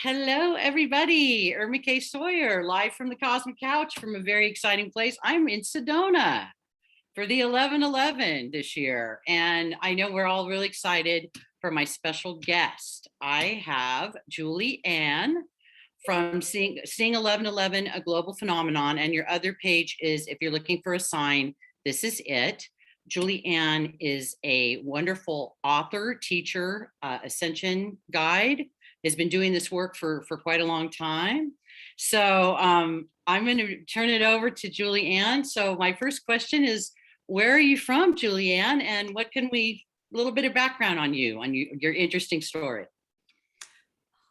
Hello, everybody. Irma K. Sawyer, live from the Cosmic Couch from a very exciting place. I'm in Sedona for the 11/11 this year. And I know we're all really excited for my special guest. I have Julie Ann from Seeing 11/11, A Global Phenomenon. And your other page is, if you're looking for a sign, this is it. Julie Ann is a wonderful author, teacher, ascension guide, has been doing this work for quite a long time. So I'm going to turn it over to Julie Ann. So my first question is, where are you from, Julie Ann? And what can we, a little bit of background on you, your interesting story.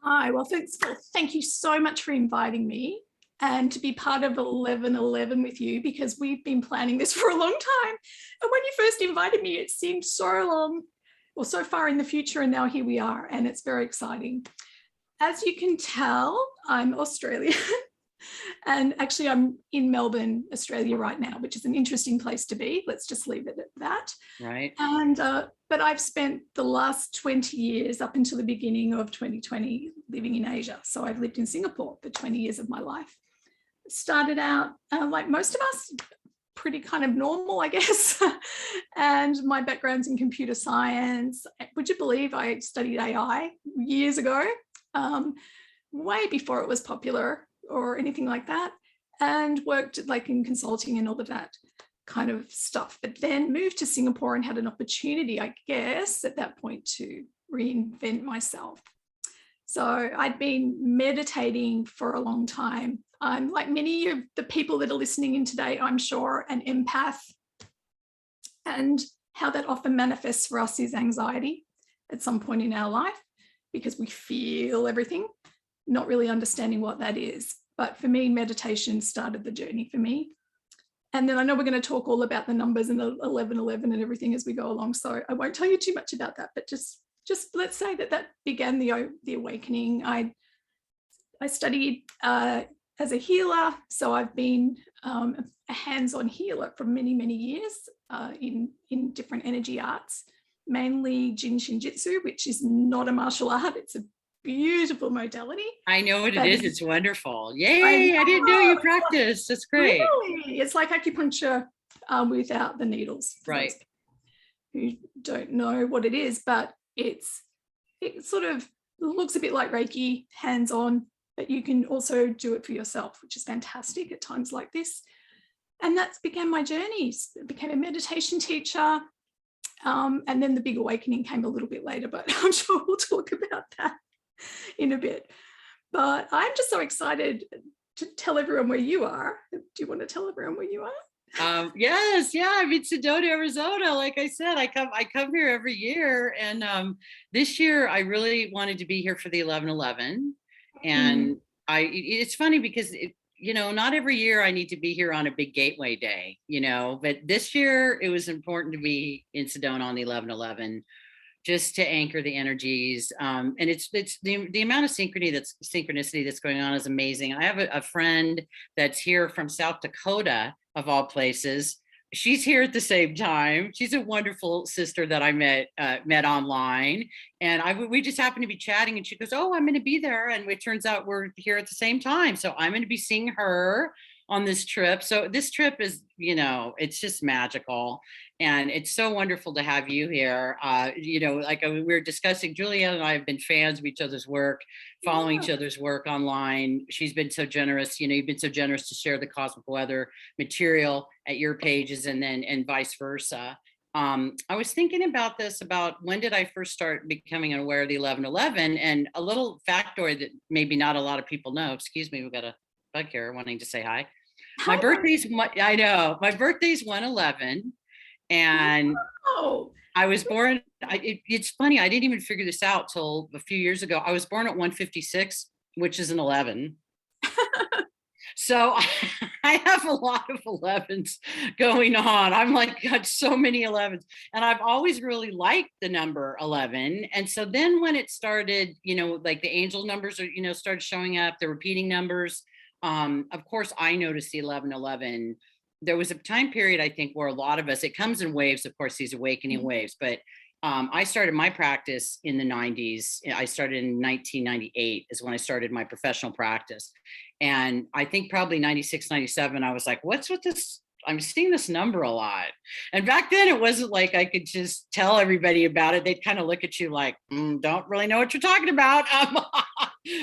Hi, well, thank you so much for inviting me and to be part of 11/11 with you, because we've been planning this for a long time. And when you first invited me, it seemed so long or so far in the future, and now here we are, and it's very exciting. As you can tell, I'm Australian. And actually, I'm in Melbourne, Australia right now, which is an interesting place to be. Let's just leave it at that. Right. And but I've spent the last 20 years up until the beginning of 2020 living in Asia. So I've lived in Singapore for 20 years of my life. Started out like most of us, pretty kind of normal, I guess. And my background's in computer science. Would you believe I studied AI years ago, way before it was popular or anything like that, and worked like in consulting and all of that kind of stuff, but then moved to Singapore and had an opportunity, I guess, at that point to reinvent myself. So I'd been meditating for a long time. I'm, like many of the people that are listening in today, I'm sure, an empath. And how that often manifests for us is anxiety at some point in our life, because we feel everything, not really understanding what that is. But for me, meditation started the journey for me. And then I know we're going to talk all about the numbers and the 11/11 and everything as we go along. So I won't tell you too much about that, but just let's say that began the awakening. I studied as a healer. So I've been a hands-on healer for many, many years in different energy arts, mainly Jin Shin Jitsu, which is not a martial art. It's a beautiful modality. I know what it is. It's wonderful. Yay. I didn't know you practiced. That's great. Really? It's like acupuncture without the needles. Right. Who don't know what it is, but it sort of looks a bit like Reiki, hands-on, but you can also do it for yourself, which is fantastic at times like this. And that began my journey. I became a meditation teacher. And then the big awakening came a little bit later, but I'm sure we'll talk about that in a bit. But I'm just so excited to tell everyone where you are. Do you want to tell everyone where you are? Yes, yeah, I'm in Sedona, Arizona. Like I said, I come here every year, and this year I really wanted to be here for the 11/11. And it's funny because not every year I need to be here on a big gateway day, but this year it was important to be in Sedona on the 11/11, just to anchor the energies. And it's the amount of synchronicity that's going on is amazing. I have a friend that's here from South Dakota, of all places. She's here at the same time. She's a wonderful sister that I met online, and we just happened to be chatting, and she goes, "Oh, I'm going to be there," and it turns out we're here at the same time. So I'm going to be seeing her on this trip. So this trip is, it's just magical. And it's so wonderful to have you here. Like we were discussing, Julia and I have been fans of each other's work, following each other's work online. She's been so generous. You've been so generous to share the cosmic weather material at your pages, and vice versa. I was thinking about when did I first start becoming aware of the 11/11, and a little factoid that maybe not a lot of people know. Excuse me, we've got a bug here wanting to say hi. My birthday's 1/11. And I was born, it's funny, I didn't even figure this out till a few years ago. I was born at 156, which is an 11. So I have a lot of 11s going on. I'm like, got so many 11s. And I've always really liked the number 11. And so then when it started, like the angel numbers are, started showing up, the repeating numbers. Of course, I noticed the 11/11. There was a time period, I think, where a lot of us, it comes in waves, of course, these awakening waves, but I started my practice in the 90s. I started in 1998 is when I started my professional practice. And I think probably 96, 97, I was like, what's with this? I'm seeing this number a lot. And back then it wasn't like I could just tell everybody about it. They'd kind of look at you like, don't really know what you're talking about.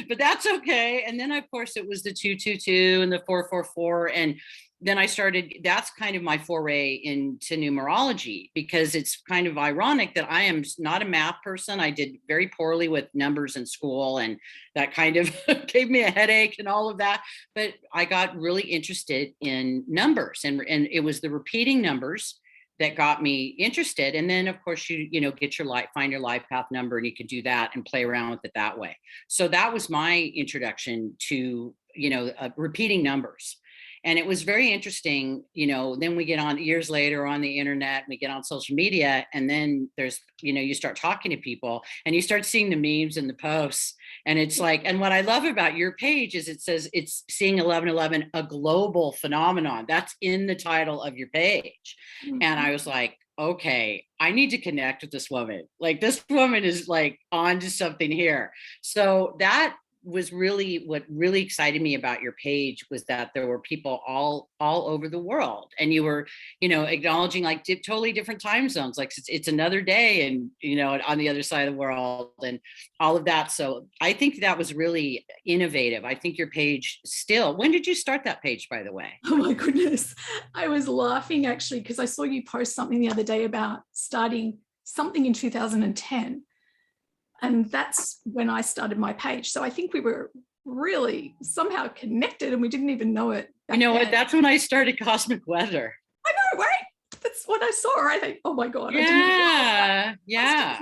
But that's okay. And then of course it was the 222 and the 444. And then I started, that's kind of my foray into numerology, because it's kind of ironic that I am not a math person. I did very poorly with numbers in school, and that kind of gave me a headache and all of that. But I got really interested in numbers, and it was the repeating numbers that got me interested. And then of course you know, get your life, find your life path number, and you can do that and play around with it that way. So that was my introduction to, you know, repeating numbers. And it was very interesting, you know. Then we get on years later on the internet, we get on social media, and then there's, you know, you start talking to people and you start seeing the memes and the posts. And it's like, and what I love about your page is it says it's seeing 1111, a global phenomenon. That's in the title of your page. Mm-hmm. And I was like, okay, I need to connect with this woman. Like, this woman is like on to something here. So that was really what really excited me about your page, was that there were people all over the world, and you were, you know, acknowledging like totally different time zones, like it's another day, and you know, on the other side of the world, and all of that. So I think that was really innovative. I think your page still, when did you start that page, by the way? Oh my goodness, I was laughing actually because I saw you post something the other day about starting something in 2010. And that's when I started my page. So I think we were really somehow connected and we didn't even know it. You know what? That's when I started Cosmic Weather. I know, right? That's what I saw. I think, oh my God. Yeah. Yeah.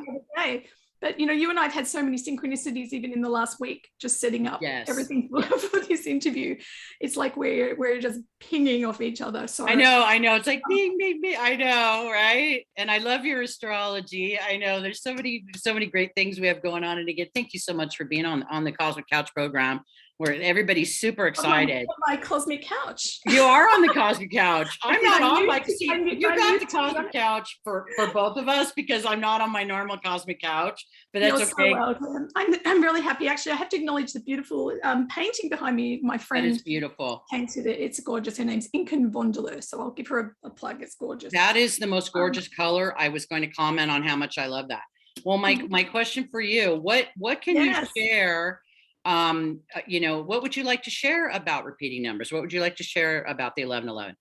But, you know, you and I have had so many synchronicities even in the last week, just setting up everything for this interview. It's like we're just pinging off each other. So I know. It's like bing, bing, bing. I know, right? And I love your astrology. I know there's so many great things we have going on. And again, thank you so much for being on the Cosmic Couch program, where everybody's super excited. My Cosmic Couch. You are on the Cosmic Couch. I'm not on my, you got the Cosmic Couch for both of us, because I'm not on my normal Cosmic Couch, but that's okay. So welcome. I'm really happy. Actually, I have to acknowledge the beautiful painting behind me. My friend, that is beautiful, painted it. It's gorgeous. Her name's Incan Vondeleur, so I'll give her a plug. It's gorgeous. That is the most gorgeous color. I was going to comment on how much I love that. Well, my question for you, what can you share? You know, what would you like to share about repeating numbers? What would you like to share about the 1111?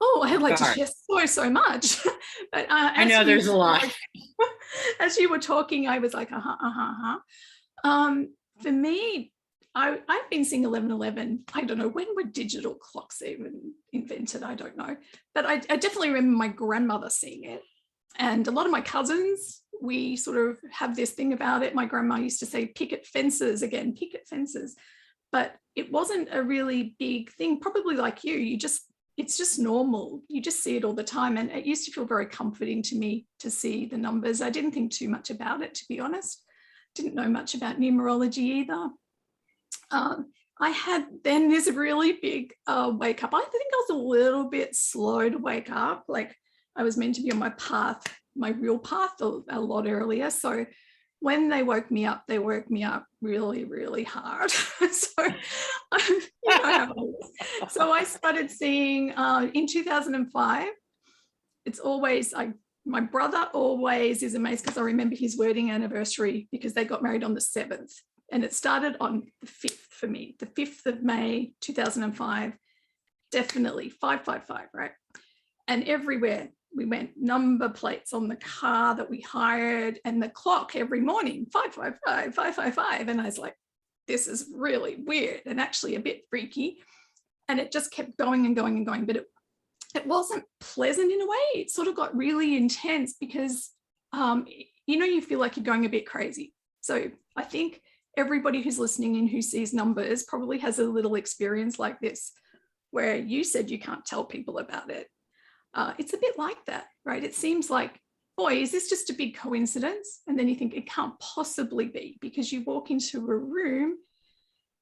Oh, I'd like to share so much. But I know there's a lot. As you were talking, I was like, for me, I've been seeing 1111. I don't know, when were digital clocks even invented? I don't know. But I definitely remember my grandmother seeing it. And a lot of my cousins, we sort of have this thing about it. My grandma used to say picket fences, but it wasn't a really big thing. Probably like you, it's just normal. You just see it all the time. And it used to feel very comforting to me to see the numbers. I didn't think too much about it, to be honest. Didn't know much about numerology either. I had then this really big wake up. I think I was a little bit slow to wake up. Like, I was meant to be on my path, my real path, a lot earlier. So when they woke me up really, really hard. So, you know how it is. So I started seeing in 2005. It's always, my brother always is amazed because I remember his wedding anniversary, because they got married on the 7th. And it started on the 5th for me, the 5th of May, 2005. Definitely 555, right? And everywhere we went, number plates on the car that we hired, and the clock every morning, 555, 555. And I was like, this is really weird and actually a bit freaky. And it just kept going and going and going. But it wasn't pleasant in a way. It sort of got really intense because, you know, you feel like you're going a bit crazy. So I think everybody who's listening and who sees numbers probably has a little experience like this, where you said you can't tell people about it. It's a bit like that, right? It seems like, boy, is this just a big coincidence? And then you think it can't possibly be, because you walk into a room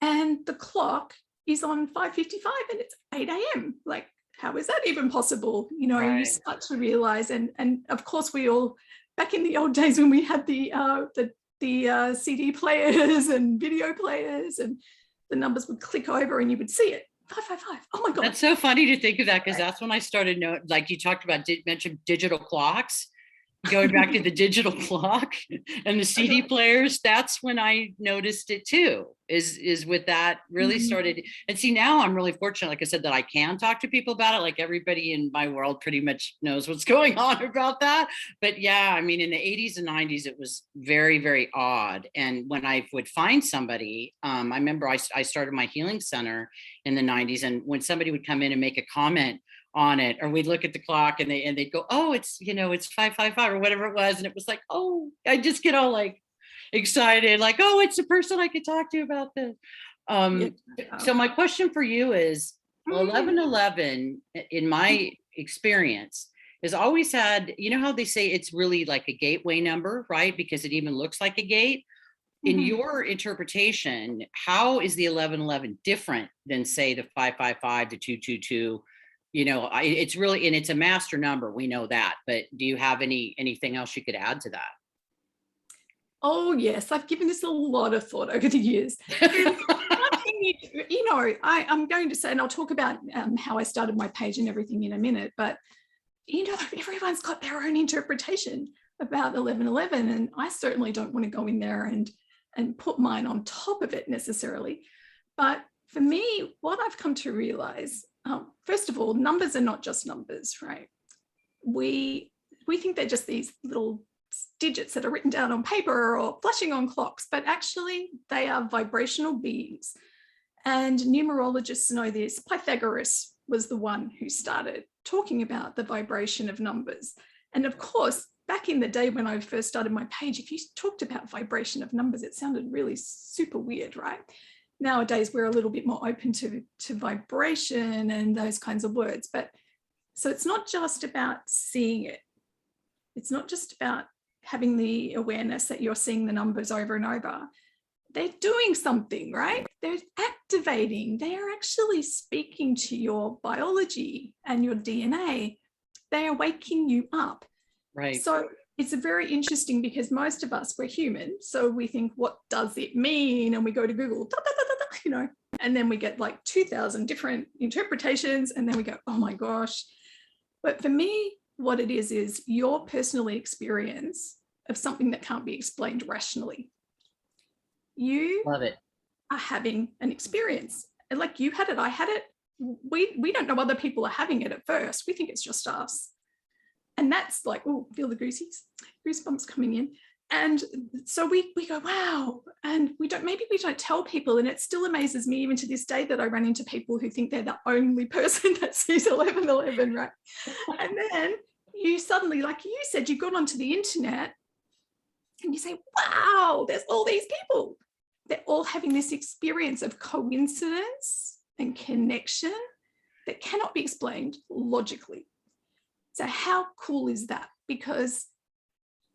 and the clock is on 5:55 and it's 8 a.m. Like, how is that even possible? You know, You start to realize, and of course we all back in the old days when we had the CD players and video players, and the numbers would click over and you would see it. 555. Oh my God. That's so funny to think of that, because that's when I started knowing, like you talked about, mentioned digital clocks, going back to the digital clock and the CD players. That's when I noticed it too, is with that really started. And see, now I'm really fortunate, like I said, that I can talk to people about it. Like everybody in my world pretty much knows what's going on about that. But yeah, I mean, in the 80s and 90s, it was very, very odd. And when I would find somebody, I remember I started my healing center in the 90s. And when somebody would come in and make a comment on it, or we'd look at the clock and they'd go, oh, it's, it's 555 or whatever it was. And it was like, oh, I just get all like excited, like, oh, it's the person I could talk to about this. So my question for you is, 1111, in my experience, has always had, you know how they say it's really like a gateway number, right? Because it even looks like a gate. In your interpretation, how is the 1111 different than, say, the 555, the 222? It's really, and it's a master number, we know that, but do you have anything else you could add to that? Oh yes, I've given this a lot of thought over the years. I'm going to say, and I'll talk about how I started my page and everything in a minute, but everyone's got their own interpretation about 1111, and I certainly don't want to go in there and put mine on top of it necessarily. But for me, what I've come to realize, first of all, numbers are not just numbers, right? We think they're just these little digits that are written down on paper or flashing on clocks, but actually they are vibrational beings. And numerologists know this. Pythagoras was the one who started talking about the vibration of numbers. And of course, back in the day when I first started my page, if you talked about vibration of numbers, it sounded really super weird, right? Nowadays, we're a little bit more open to vibration and those kinds of words. But so it's not just about seeing it. It's not just about having the awareness that you're seeing the numbers over and over. They're doing something, right? They're activating. They are actually speaking to your biology and your DNA. They are waking you up. Right. So it's very interesting because most of us, we're human. So we think, what does it mean? And we go to Google, and then we get like 2,000 different interpretations. And then we go, oh my gosh. But for me, what it is your personal experience of something that can't be explained rationally. You Love it. are having an experience. And like you had it, I had it. We don't know other people are having it at first. We think it's just us. And that's like, oh, feel the goosebumps coming in. And so we go, wow. And maybe we don't tell people. And it still amazes me even to this day that I run into people who think they're the only person that sees 1111, right? And then you suddenly, like you said, you got onto the internet and you say, wow, there's all these people. They're all having this experience of coincidence and connection that cannot be explained logically. So how cool is that? Because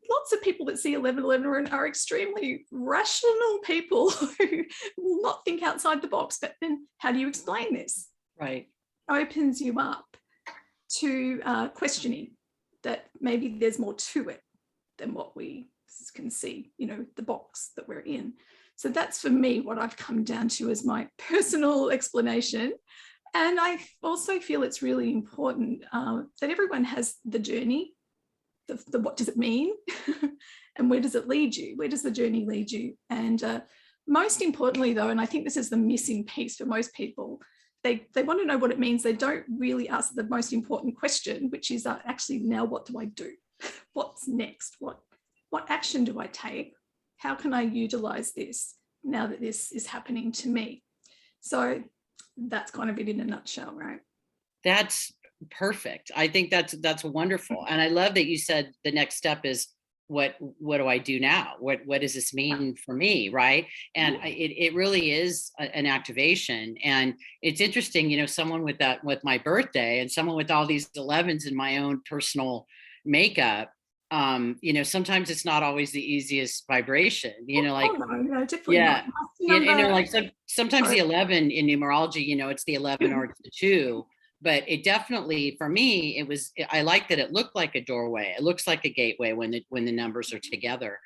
lots of people that see 1111 are extremely rational people who will not think outside the box. But then how do you explain this? Right. It opens you up to questioning that maybe there's more to it than what we can see, the box that we're in. So that's for me what I've come down to as my personal explanation. And I also feel it's really important that everyone has the journey, the what does it mean and where does it lead you? Where does the journey lead you? And most importantly, though, and I think this is the missing piece for most people, they want to know what it means. They don't really ask the most important question, which is actually, now what do I do? What's next? What action do I take? How can I utilize this now that this is happening to me? So that's kind of it in a nutshell, right? That's perfect. I think that's wonderful. And I love that you said the next step is what do I do now? What does this mean for me? Right. And it really is an activation. And it's interesting, someone with my birthday and someone with all these 11s in my own personal makeup, sometimes it's not always the easiest vibration, no, definitely yeah. Not. Like sometimes the 11 in numerology, it's the 11 or it's the 2, but it definitely, for me, I like that it looked like a doorway. It looks like a gateway when the numbers are together.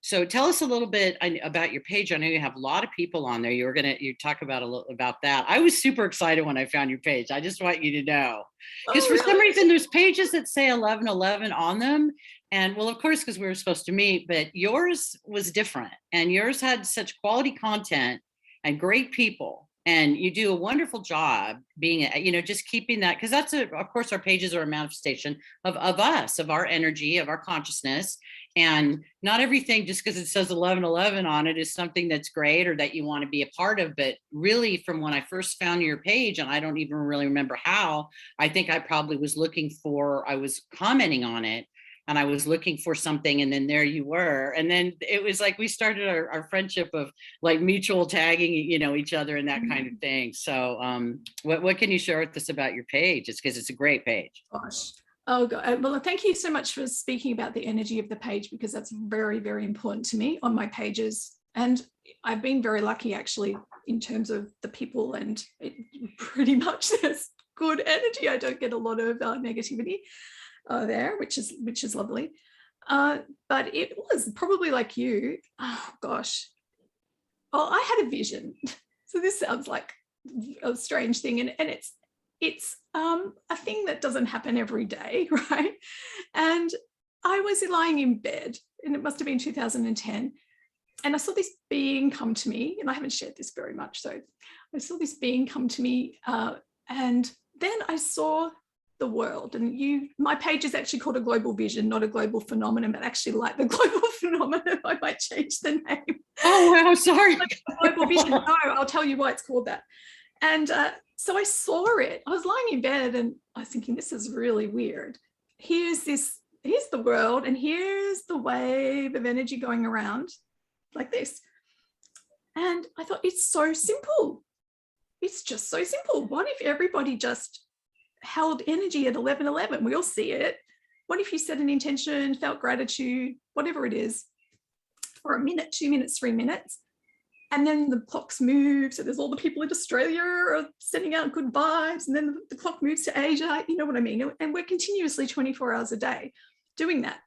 So tell us a little bit about your page. I know you have a lot of people on there. You talk about a little about that. I was super excited when I found your page. I just want you to know, because Oh, for some really? reason there's pages that say 1111 on them. And well, of course, because we were supposed to meet, but yours was different, and yours had such quality content and great people. And you do a wonderful job being, just keeping that, because of course, our pages are a manifestation of us, of our energy, of our consciousness. And not everything, just because it says 1111 on it, is something that's great or that you want to be a part of. But really, from when I first found your page, and I don't even really remember how, I think I probably I was commenting on it, and I was looking for something, and then there you were. And then it was like we started our friendship of like mutual tagging, each other and that kind of thing. So what can you share with us about your page? It's because it's a great page. Gosh. Oh, God. Well, thank you so much for speaking about the energy of the page, because that's very, very important to me on my pages. And I've been very lucky, actually, in terms of the people, and it pretty much there's good energy. I don't get a lot of negativity there, which is lovely. But it was probably like you. Oh, gosh. Oh, I had a vision. So this sounds like a strange thing, and it's a thing that doesn't happen every day, right? And I was lying in bed, and it must have been 2010, and I saw this being come to me, and I haven't shared this very much, so I saw this being come to me, and then I saw the world. And my page is actually called A Global Vision, not A Global Phenomenon, but actually like the global phenomenon, I might change the name. Oh, wow, sorry. Like Global Vision. No, I'll tell you why it's called that. And so I saw it. I was lying in bed, and I was thinking, this is really weird. Here's the world, and here's the wave of energy going around like this. And I thought, it's so simple. It's just so simple. What if everybody just held energy at 1111? We all see it. What if you set an intention, felt gratitude, whatever it is, for a minute, 2 minutes, 3 minutes, and then the clocks move. So there's all the people in Australia are sending out good vibes, and then the clock moves to Asia, you know what I mean? And we're continuously 24 hours a day doing that.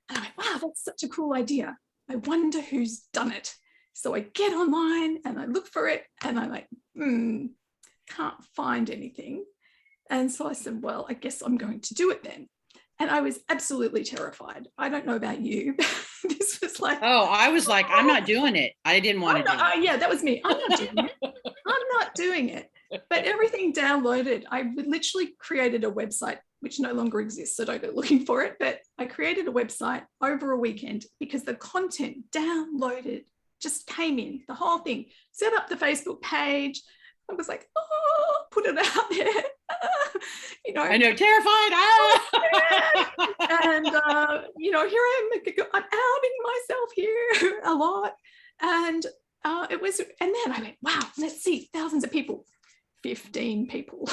And I went, wow, that's such a cool idea. I wonder who's done it. So I get online and I look for it, and I'm like, can't find anything. And so I said, well, I guess I'm going to do it then. And I was absolutely terrified. I don't know about you. This was like, oh, I was like, I'm not doing it. I didn't want to do it. Yeah, that was me. I'm not doing it. I'm not doing it. But everything downloaded. I literally created a website, which no longer exists, so don't go looking for it. But I created a website over a weekend because the content downloaded, just came in, the whole thing. Set up the Facebook page. I was like, oh, put it out there. I know, terrified. And here I am. I'm outing myself here a lot. And it was, and then I went, wow, let's see, thousands of people, 15 people.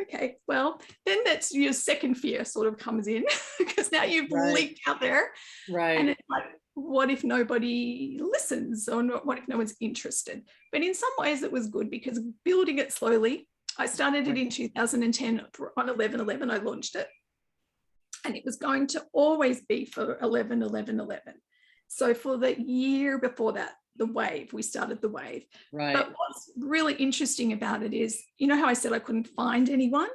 Okay, well, then that's your second fear sort of comes in, because now you've leaked out there. Right. And it's like, what if nobody listens, or what if no one's interested? But in some ways it was good, because building it slowly, I started it in 2010 on 11/11. I launched it, and it was going to always be for 11/11/11. So for the year before that, we started the wave. Right. But what's really interesting about it is, how I said I couldn't find anyone?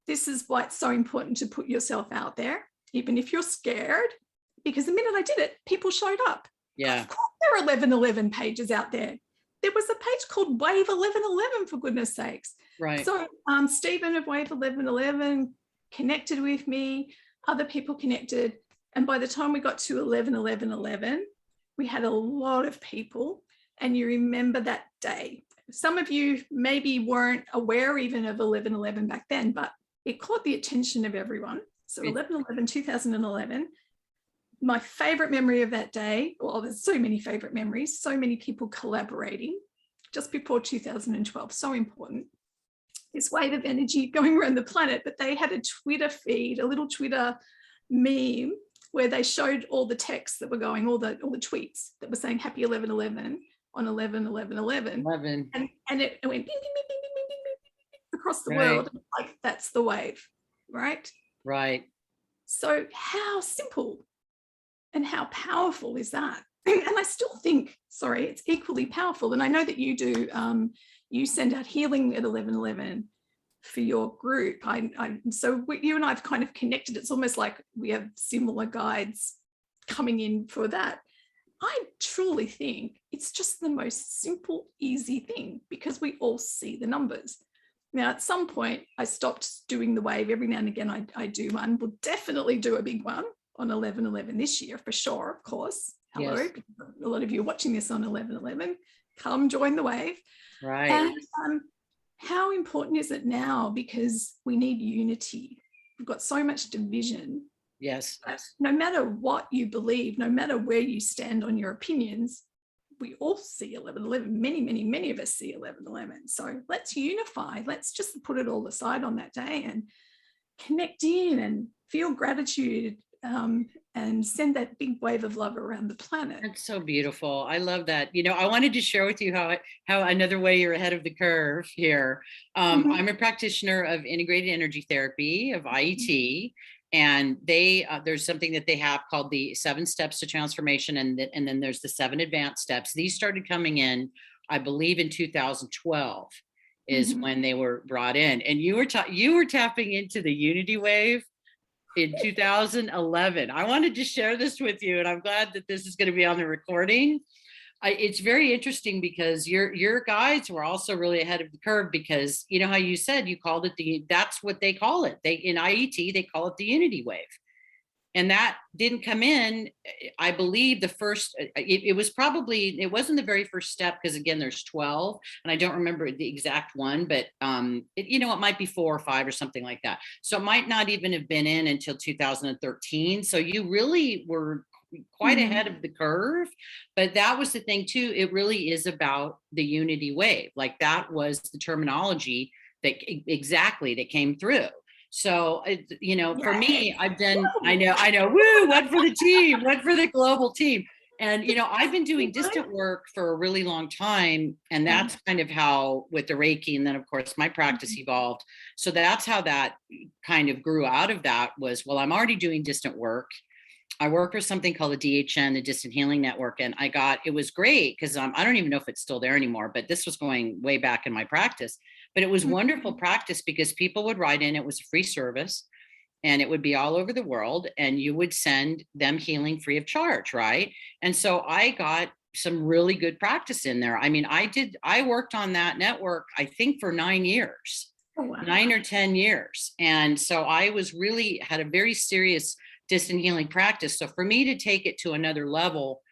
This is why it's so important to put yourself out there, even if you're scared, because the minute I did it, people showed up. Yeah. Of course there are 1111 pages out there. There was a page called Wave 1111, for goodness sakes. Right. So Stephen of Wave 1111 connected with me, other people connected. And by the time we got to 11/11/11, we had a lot of people. And you remember that day. Some of you maybe weren't aware even of 11/11 back then, but it caught the attention of everyone. So 11/11, 2011. My favorite memory of that day, well, there's so many favorite memories, so many people collaborating just before 2012, so important. This wave of energy going around the planet, but they had a Twitter feed, a little Twitter meme where they showed all the texts that were going, all the tweets that were saying happy 11/11 on 11/11/11. And it went bing, bing, bing, bing, bing, bing, bing. across the Right. world. Like, that's the wave, right? Right. So how simple and how powerful is that? And I still think, sorry, it's equally powerful. And I know that you do, you send out healing at 11:11 for your group. So you and I have kind of connected. It's almost like we have similar guides coming in for that. I truly think it's just the most simple, easy thing, because we all see the numbers. Now, at some point, I stopped doing the wave. Every now and again, I do one. We'll definitely do a big one on 11:11 this year, for sure, of course. Hello, Yes. a lot of you are watching this on 11:11. Come join the wave. Right. And how important is it now? Because we need unity. We've got so much division. Yes. No matter what you believe, no matter where you stand on your opinions, we all see 11:11. Many of us see 11:11. So let's unify. Let's just put it all aside on that day and connect in and feel gratitude, and send that big wave of love around the planet. That's so beautiful. I love that. I wanted to share with you how another way you're ahead of the curve here. I'm a practitioner of integrated energy therapy, of IET, and there's something that they have called the 7 steps to transformation, and then there's the 7 advanced steps. These started coming in, I believe, in 2012 is when they were brought in, and you were tapping into the unity wave in 2011. I wanted to share this with you, and I'm glad that this is going to be on the recording. It's very interesting because your guides were also really ahead of the curve, because you know how you said you called it that's what they call it. In IET, they call it the unity wave. And that didn't come in, I believe, the first, it wasn't the very first step, because again, there's 12, and I don't remember the exact one, but it might be 4 or 5 or something like that. So it might not even have been in until 2013. So you really were quite ahead of the curve. But that was the thing too. It really is about the unity wave. Like, that was the terminology that came through. So, for me, I know, woo, one for the team, one for the global team. And, I've been doing distant work for a really long time. And that's kind of how, with the Reiki, and then of course my practice evolved. So that's how that kind of grew out of that was, well, I'm already doing distant work. I work with something called the DHN, the Distant Healing Network. And it was great because I don't even know if it's still there anymore, but this was going way back in my practice. But it was wonderful practice because people would write in. It was a free service, and it would be all over the world, and you would send them healing free of charge, right? And so I got some really good practice in there. I mean, I worked on that network, I think, for 9 years. Oh, wow. 9 or 10 years. And so I had a very serious distant healing practice. So for me to take it to another level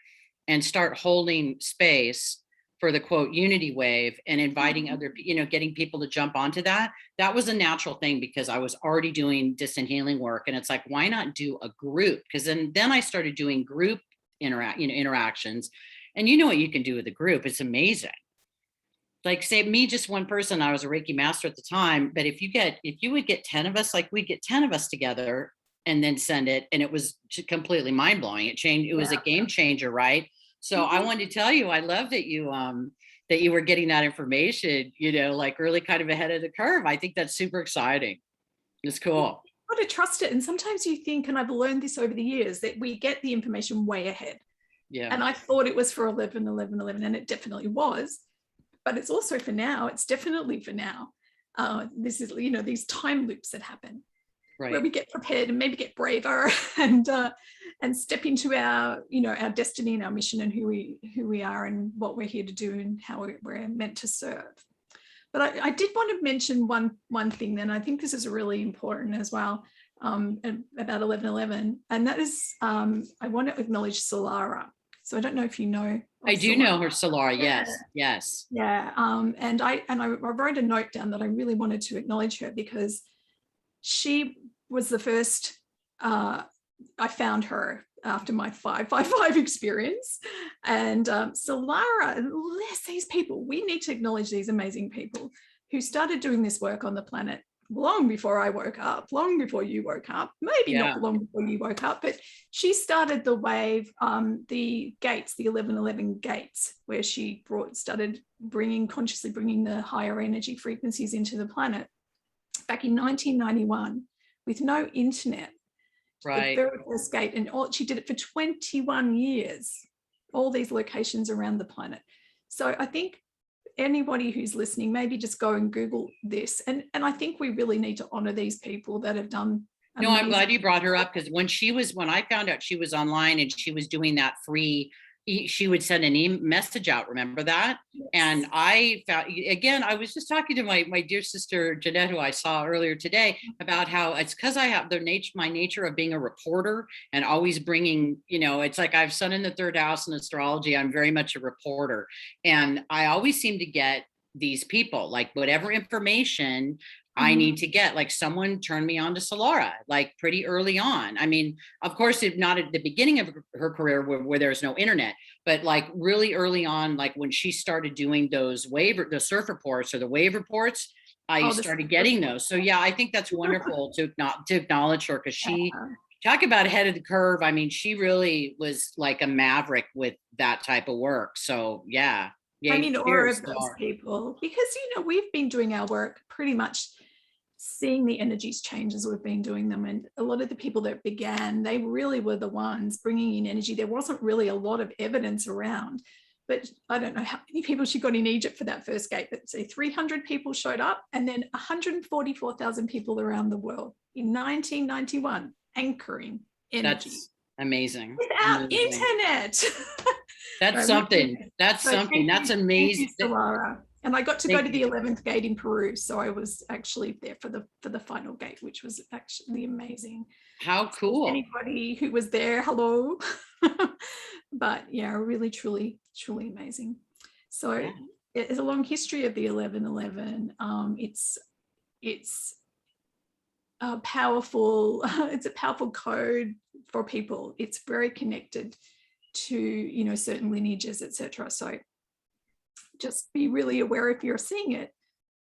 and start holding space for the quote unity wave and inviting other, getting people to jump onto that was a natural thing, because I was already doing distant healing work. And it's like, why not do a group? Because then I started doing group interactions, and what you can do with a group, it's amazing. Like, say me, just one person, I was a Reiki master at the time, but if you would get 10 of us, like we get 10 of us together and then send it, and it was completely mind-blowing. It was a game changer, right? So I wanted to tell you, I love that you were getting that information, like really kind of ahead of the curve. I think that's super exciting. It's cool. You've got to trust it. And sometimes you think, and I've learned this over the years, that we get the information way ahead. Yeah. And I thought it was for 11/11/11, and it definitely was. But it's also for now. It's definitely for now. This is, these time loops that happen. Right. Where we get prepared and maybe get braver and step into our, our destiny and our mission, and who we are and what we're here to do and how we're meant to serve. But I did want to mention one thing then. I think this is really important as well, about 11/11, and that is I want to acknowledge Solara. So I don't know if you know. I do know her, Solara. Yes. Yeah. And I wrote a note down that I really wanted to acknowledge her, because she was the first, I found her after my 555 experience. And Solara, these people, we need to acknowledge these amazing people who started doing this work on the planet long before I woke up, long before you woke up, maybe not long before you woke up, but she started the wave, the gates, the 11/11 gates, where she started consciously bringing the higher energy frequencies into the planet. back in 1991 with no internet, Right. the very first gate, and she did it for 21 years, all these locations around the planet. So I think anybody who's listening, maybe just go and Google this. And I think we really need to honor these people that have done. No, I'm glad you brought her up, because when I found out she was online and she was doing that free, she would send an message out. Remember that? Yes. And I found, again, I was just talking to my dear sister Jeanette, who I saw earlier today, about how it's because I have my nature of being a reporter and always bringing, it's like I have sun in the third house in astrology. I'm very much a reporter, and I always seem to get these people, like whatever information I need to get. Like someone turned me on to Solara, like pretty early on. I mean, of course, if not at the beginning of her career where there's no internet, but like really early on, like when she started doing those the surf reports or the wave reports, I started getting those. So yeah, I think that's wonderful to acknowledge her, because she, talk about ahead of the curve. I mean, she really was like a maverick with that type of work. So yeah. I mean, all of those people, because, we've been doing our work pretty much seeing the energies change as we've been doing them. And a lot of the people that began, they really were the ones bringing in energy. There wasn't really a lot of evidence around, but I don't know how many people she got in Egypt for that first gate, but say 300 people showed up, and then 144,000 people around the world in 1991 anchoring energy. That's amazing. Without internet. That's something. That's something. That's amazing. And I got to go to the 11th gate in Peru, so I was actually there for the final gate, which was actually amazing. How cool! Anybody who was there, hello. But yeah, really, truly, truly amazing. So it's a long history of the 1111. It's a powerful. It's a powerful code for people. It's very connected to certain lineages, etc. So just be really aware if you're seeing it.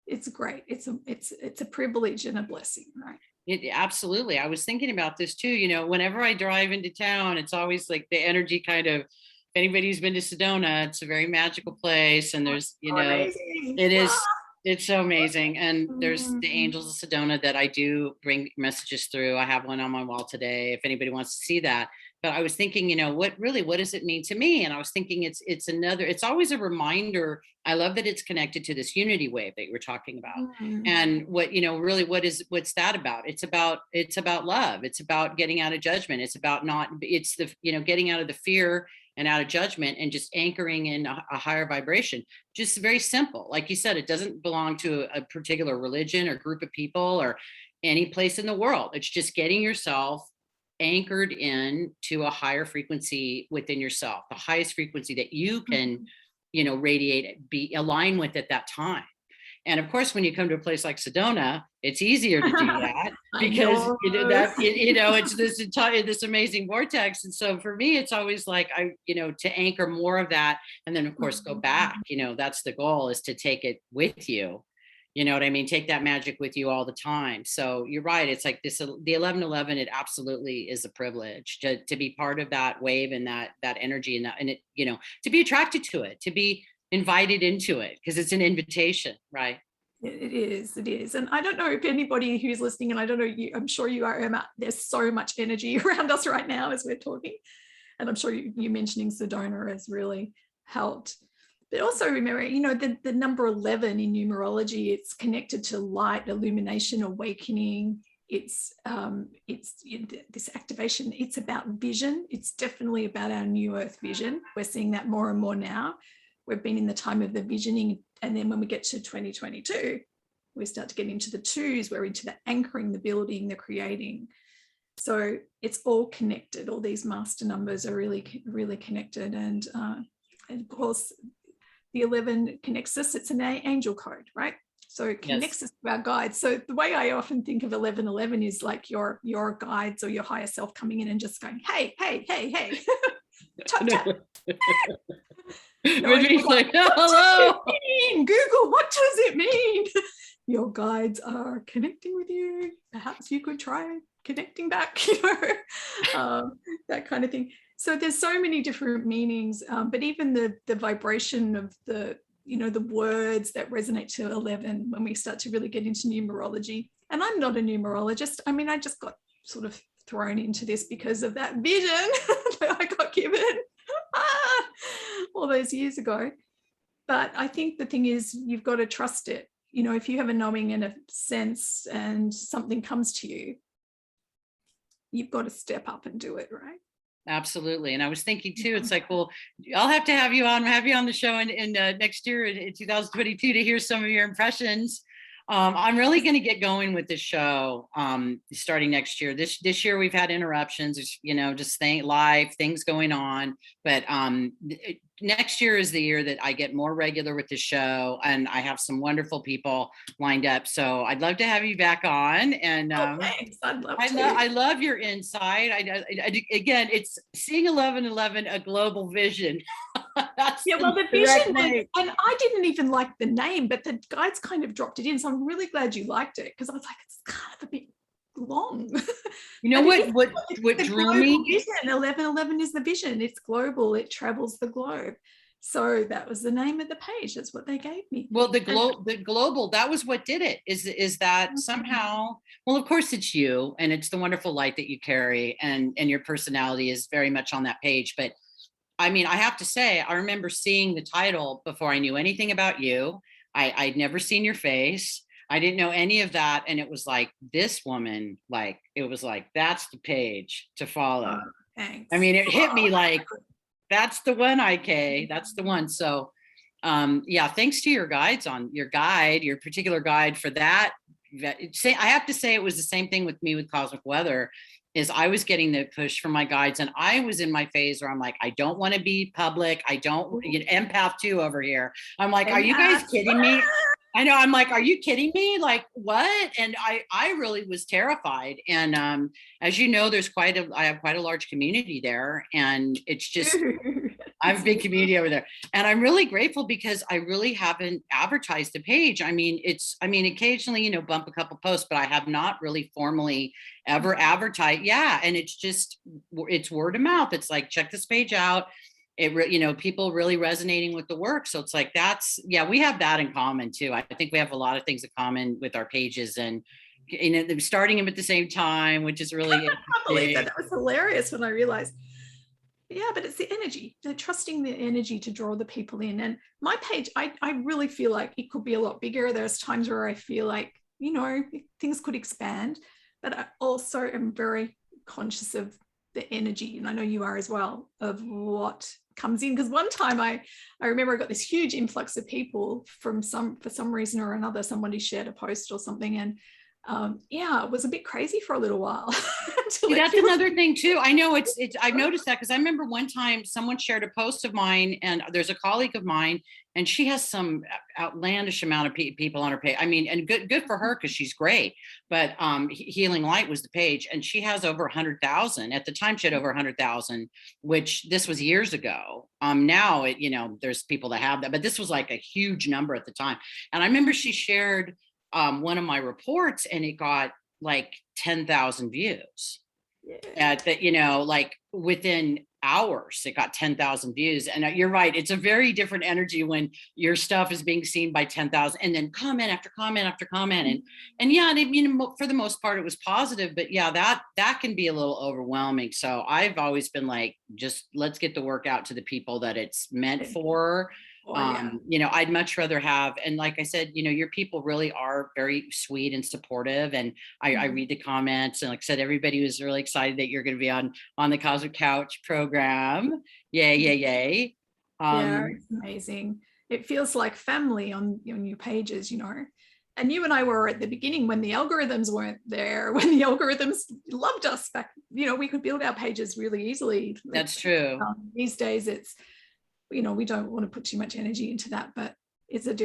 It's great. It's a privilege and a blessing, right? It absolutely. I was thinking about this too. Whenever I drive into town, it's always like the energy kind of. If anybody's been to Sedona, it's a very magical place, and there's it is. It's so amazing. And there's the angels of Sedona that I do bring messages through. I have one on my wall today, if anybody wants to see that. But I was thinking, what does it mean to me? And I was thinking it's always a reminder. I love that it's connected to this unity wave that you were talking about. And what's that about? It's about love. It's about getting out of judgment. It's about getting out of the fear and out of judgment, and just anchoring in a higher vibration. Just very simple. Like you said, it doesn't belong to a particular religion or group of people or any place in the world. It's just getting yourself anchored in to a higher frequency within yourself, the highest frequency that you can, radiate, be aligned with at that time. And of course, when you come to a place like Sedona, it's easier to do that because it's this amazing vortex. And so for me, it's always like to anchor more of that, and then of course go back. That's the goal, is to take it with you. You know what I mean? Take that magic with you all the time. So you're right. It's like this, the 1111, it absolutely is a privilege to be part of that wave and that energy and it, to be attracted to it, to be invited into it, because it's an invitation, right? It is. And I don't know if anybody who's listening, and I don't know, I'm sure you are, Emma, there's so much energy around us right now as we're talking. And I'm sure you mentioning Sedona has really helped. But also remember, the number 11 in numerology, it's connected to light, illumination, awakening. It's this activation. It's about vision. It's definitely about our new earth vision. We're seeing that more and more now. We've been in the time of the visioning. And then when we get to 2022, we start to get into the twos. We're into the anchoring, the building, the creating. So it's all connected. All these master numbers are really, really connected. And of course, the 11 connects us. It's an angel code, right? So it connects us to our guides. So the way I often think of 1111 is like your guides or your higher self coming in and just going, hey, hey, hey, hey. Tap, tap. Like, hello. Google, what does it mean? Your guides are connecting with you. Perhaps you could try connecting back, that kind of thing. So there's so many different meanings, but even the vibration of the words that resonate to 11, when we start to really get into numerology, And I'm not a numerologist. I mean, I just got sort of thrown into this because of that vision that I got given all those years ago. But I think the thing is, you've got to trust it. You know, if you have a knowing and a sense and something comes to you, you've got to step up and do it, right? Absolutely. And I was thinking too, it's like, well, I'll have to have you on the show in next year in 2022 to hear some of your impressions. I'm really going to get going with this show starting next year. This year we've had interruptions, you know, just live things going on. But next year is the year that I get more regular with the show, and I have some wonderful people lined up. So I'd love to have you back on. And thanks. I'd love to. I love your insight. Again, it's seeing 1111, a global vision. That's the vision, and I didn't even like the name, but the guides kind of dropped it in. So I'm really glad you liked it, because I was like, it's kind of a bit long. You know what drew me? Vision 1111 is the vision. It's global. It travels the globe. So that was the name of the page. That's what they gave me. Well, the global, that was what did it. Is that somehow? Well, of course it's you, and it's the wonderful light that you carry, and your personality is very much on that page. But I mean, I have to say, I remember seeing the title before I knew anything about you. I'd never seen your face. I didn't know any of that. And it was like, this woman, like, it was like, that's the page to follow. Thanks. I mean, it hit me like, that's the one, IK, that's the one. So yeah, thanks to your guides on your particular guide for that. I have to say it was the same thing with me with Cosmic Weather. Is I was getting the push from my guides, and I was in my phase where I'm like, I don't want to be public. I don't, empath too over here. I'm like, are you guys kidding me? I know. I'm like, are you kidding me? Like, what? And I really was terrified. And as you know, I have quite a large community there, and it's just, I have a big community over there, and I'm really grateful because I really haven't advertised the page. I mean, occasionally, you know, bump a couple posts, but I have not really formally ever advertised. Yeah. And it's word of mouth. It's like, check this page out. People really resonating with the work. So it's like, we have that in common too. I think we have a lot of things in common with our pages, and starting them at the same time, which is really I believe that was hilarious when I realized. Yeah, but it's the energy. They're trusting the energy to draw the people in. And my page, I really feel like it could be a lot bigger. There's times where I feel like, you know, things could expand, but I also am very conscious of the energy, and I know you are as well, of what comes in. Because one time I remember I got this huge influx of people for some reason or another. Somebody shared a post or something, and it was a bit crazy for a little while. That's another thing too. I know I've noticed that, because I remember one time someone shared a post of mine, and there's a colleague of mine, and she has some outlandish amount of people on her page. I mean, and good for her, because she's great. But Healing Light was the page, and she has over 100,000. At the time, she had over 100,000, which this was years ago. Now there's people that have that, but this was like a huge number at the time. And I remember she shared one of my reports, and it got like 10,000 views. Like within hours, it got 10,000 views. And you're right, it's a very different energy when your stuff is being seen by 10,000, and then comment after comment after comment. And for the most part, it was positive, but yeah, that can be a little overwhelming. So I've always been like, just let's get the work out to the people that it's meant for. I'd much rather have, and like I said, your people really are very sweet and supportive, and I read the comments, and like I said, everybody was really excited that you're going to be on the Cosmic Couch program. Yay. It's amazing. It feels like family on your pages, and you and I were at the beginning when the algorithms weren't there, when the algorithms loved us back, we could build our pages really easily. That's true. These days it's, we don't want to put too much energy into that, but it's a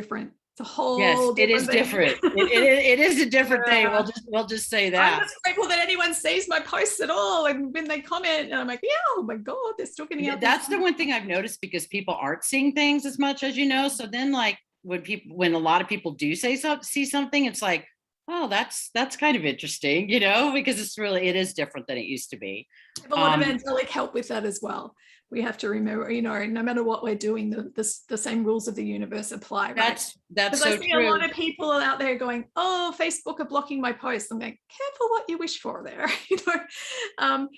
whole it is thing. Different. it is a different thing. We'll just say that. I'm just grateful that anyone sees my posts at all, and when they comment, and I'm like, oh my God, they're still getting out. That's the one thing I've noticed, because people aren't seeing things as much as so then, like, when a lot of people do see something, it's like, oh, that's kind of interesting, because it is different than it used to be. I have a lot of angelic help with that as well. we have to remember, no matter what we're doing, the same rules of the universe apply, right? That's Because so I see true. a lot of people out there going, oh, Facebook are blocking my posts. I'm like, careful what you wish for there.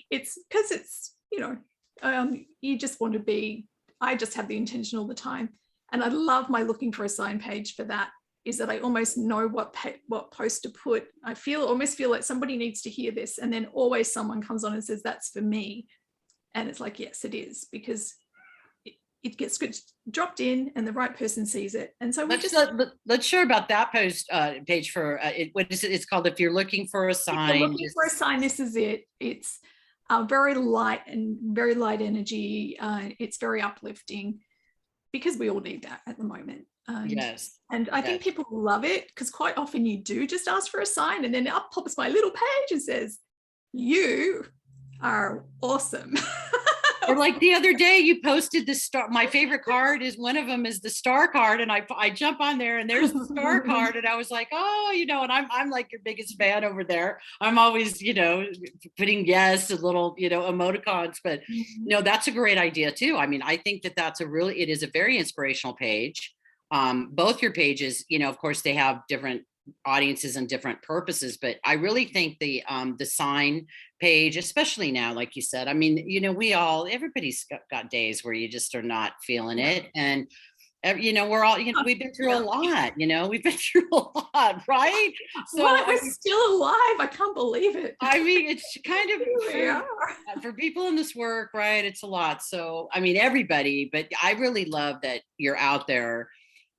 It's because it's, you just want to be, I just have the intention all the time. And I love my looking for a sign page for that, is that I almost know what post to put. I almost feel like somebody needs to hear this. And then always someone comes on and says, that's for me. And it's like, yes, it is, because it gets dropped in and the right person sees it. And so let's share about that post page for what is it? It's called If You're Looking for a Sign. If you're looking for a sign, this is it. It's very light and very light energy. It's very uplifting, because we all need that at the moment. Yes. And I think people love it, because quite often you do just ask for a sign, and then up pops my little page and says, you are awesome. Or like the other day, you posted the star. My favorite card is, one of them is the star card, and I jump on there and there's the star card, and I was like, oh, and I'm like your biggest fan over there. I'm always, putting yes, a little, emoticons, but that's a great idea too. I mean, I think that it is a very inspirational page. Both your pages, of course, they have different audiences and different purposes, but I really think the sign page, especially now, like you said, I mean, everybody's got days where you just are not feeling it, and we're all, we've been through a lot, we've been through a lot, right? So we're still alive. I can't believe it. I mean, it's kind of for people in this work, right? It's a lot. So I mean, everybody, but I really love that you're out there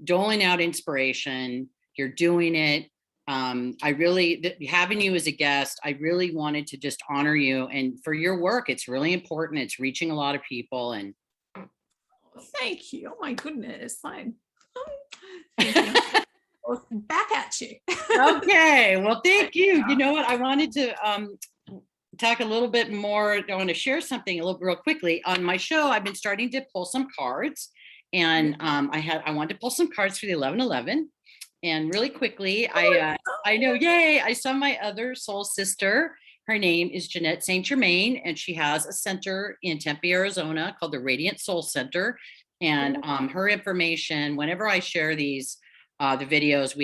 doling out inspiration. You're doing it. I really, having you as a guest, I really wanted to just honor you and for your work. It's really important. It's reaching a lot of people. And thank you. Oh my goodness. Fine. Back at you. Okay. Well, thank you. You know what? I wanted to talk a little bit more. I want to share something real quickly. On my show, I've been starting to pull some cards, and I wanted to pull some cards for the 11/11. And really quickly, I know, yay, I saw my other soul sister. Her name is Jeanette St. Germain, and she has a center in Tempe, Arizona called the Radiant Soul Center. And her information, whenever I share these, the videos,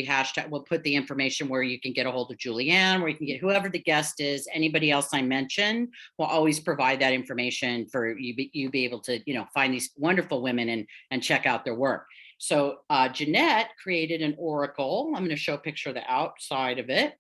we'll put the information where you can get a hold of Julianne, where you can get whoever the guest is, anybody else I mention, we'll always provide that information for you be able to, find these wonderful women and check out their work. So Jeanette created an oracle. I'm going to show a picture of the outside of it.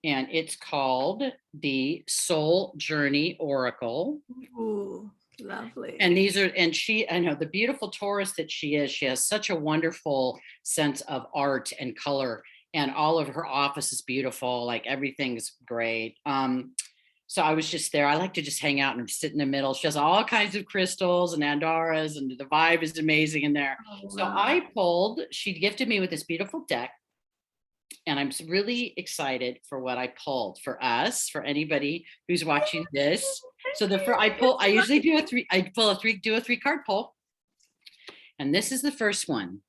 And it's called the Soul Journey Oracle. Ooh, lovely. And I know the beautiful Taurus that she is, she has such a wonderful sense of art and color, and all of her office is beautiful. Like everything's great. So I was just there. I like to just hang out and sit in the middle. She has all kinds of crystals and andaras, and the vibe is amazing in there. Oh, wow. So she gifted me with this beautiful deck, and I'm really excited for what I pulled for us, for anybody who's watching this. So I usually do a three card pull. And this is the first one.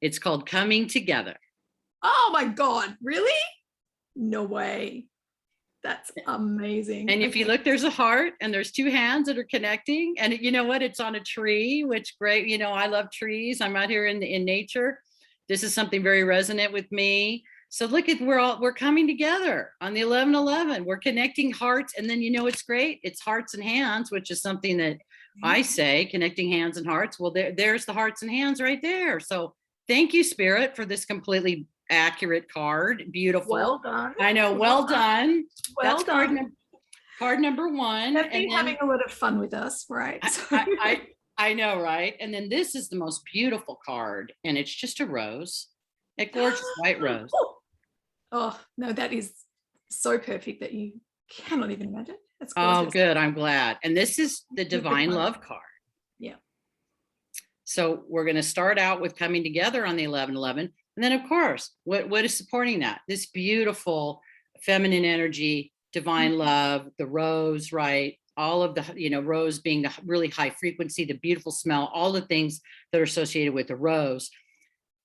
It's called Coming Together. Oh my God, really? No way. That's amazing. And if you look, there's a heart, and there's two hands that are connecting. And you know what? It's on a tree, which great. I love trees. I'm out here in nature. This is something very resonant with me. So look at, we're coming together on the 11/11. We're connecting hearts. And then, it's great. It's hearts and hands, which is something that I say, connecting hands and hearts. Well, there's the hearts and hands right there. So thank you, Spirit, for this completely accurate card. Beautiful. Well done. I know. Well done. Well done. Card number one. They've been having a lot of fun with us, right? I know, right? And then this is the most beautiful card, and it's just a rose, a gorgeous white rose. Oh no, that is so perfect that you cannot even imagine. That's gorgeous. Oh, good. I'm glad. And this is the Divine Love card. Yeah. So we're going to start out with coming together on the 11/11. And then, of course, what is supporting that? This beautiful feminine energy, divine love, the rose, right? All of the, rose being the really high frequency, the beautiful smell, all the things that are associated with the rose.